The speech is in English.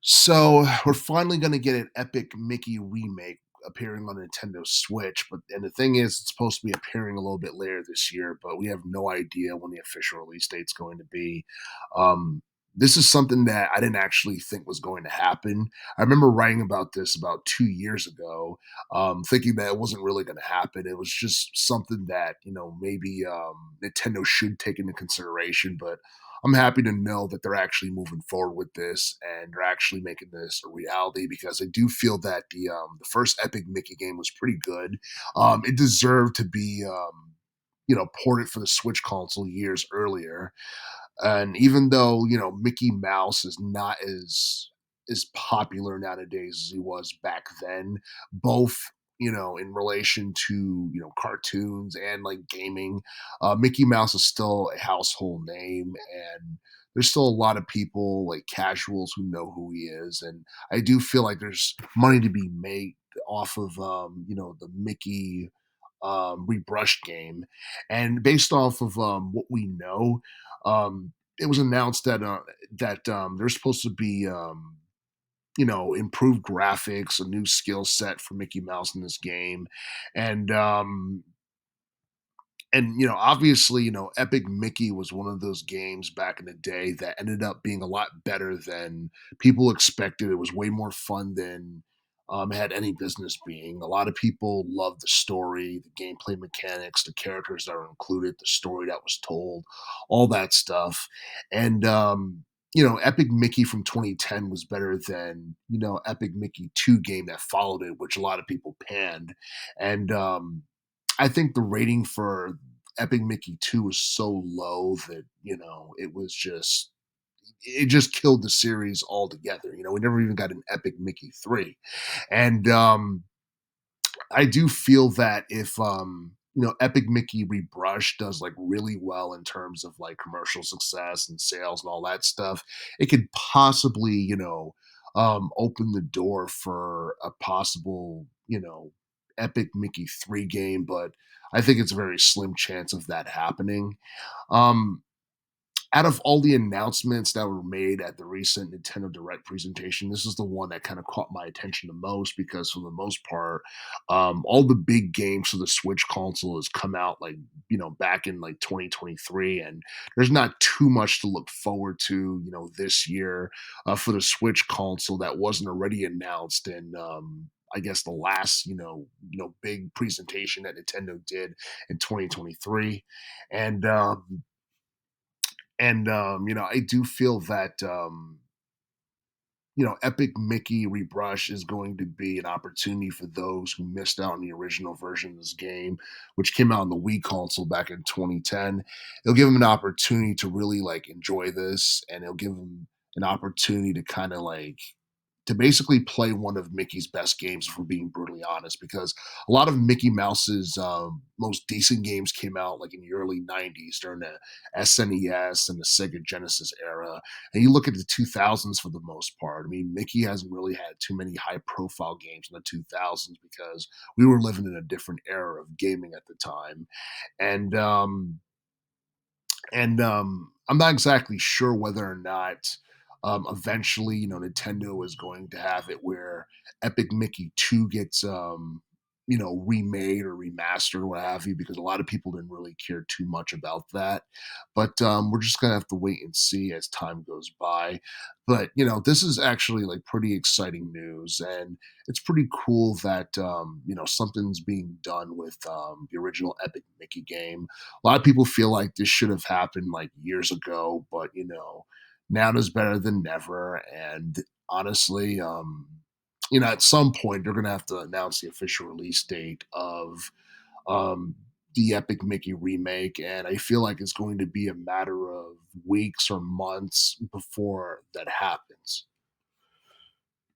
So we're finally going to get an epic Mickey remake appearing on Nintendo Switch, but and the thing is, it's supposed to be appearing a little bit later this year, but we have no idea when the official release date's going to be. Um, this is something that I didn't actually think was going to happen. I remember writing about this about 2 years ago, thinking that it wasn't really going to happen. It was just something that maybe Nintendo should take into consideration, but I'm happy to know that they're actually moving forward with this and they're actually making this a reality because I do feel that the first Epic Mickey game was pretty good. It deserved to be ported for the Switch console years earlier. And even though Mickey Mouse is not as popular nowadays as he was back then, both in relation to cartoons and like gaming, Mickey Mouse is still a household name, and there's still a lot of people like casuals who know who he is, and I do feel like there's money to be made off of the Mickey rebrushed game. And based off of what we know, it was announced that there's supposed to be improved graphics, a new skill set for Mickey Mouse in this game, and obviously, Epic Mickey was one of those games back in the day that ended up being a lot better than people expected. It was way more fun than it had any business being. A lot of people loved the story, the gameplay mechanics, the characters that were included, the story that was told, all that stuff. And Epic Mickey from 2010 was better than Epic Mickey 2 game that followed it, which a lot of people panned. And I think the rating for Epic Mickey 2 was so low that, it just killed the series altogether. We never even got an Epic Mickey 3. And I do feel that if Epic Mickey Rebrush does like really well in terms of like commercial success and sales and all that stuff, it could possibly, open the door for a possible, Epic Mickey 3 game, but I think it's a very slim chance of that happening. Um, Out of all the announcements that were made at the recent Nintendo Direct presentation, this is the one that kind of caught my attention the most because, for the most part, all the big games for the Switch console has come out like back in like 2023, and there's not too much to look forward to this year for the Switch console that wasn't already announced in. I guess the last big presentation that Nintendo did in 2023, and I do feel that Epic Mickey Rebrush is going to be an opportunity for those who missed out on the original version of this game, which came out on the Wii console back in 2010. It'll give them an opportunity to really like enjoy this, and it'll give them an opportunity to kind of like to basically play one of Mickey's best games, if we're being brutally honest, because a lot of Mickey Mouse's most decent games came out like in the early 90s during the SNES and the Sega Genesis era. And you look at the 2000s for the most part. I mean, Mickey hasn't really had too many high profile games in the 2000s because we were living in a different era of gaming at the time. And, I'm not exactly sure whether or not eventually, Nintendo is going to have it where Epic Mickey 2 gets, remade or remastered or what have you, because a lot of people didn't really care too much about that. But we're just going to have to wait and see as time goes by. But, this is actually like pretty exciting news. And it's pretty cool that, something's being done with the original Epic Mickey game. A lot of people feel like this should have happened like years ago, but now is better than never. And honestly, at some point they're going to have to announce the official release date of um, the Epic Mickey remake, and I feel like it's going to be a matter of weeks or months before that happens.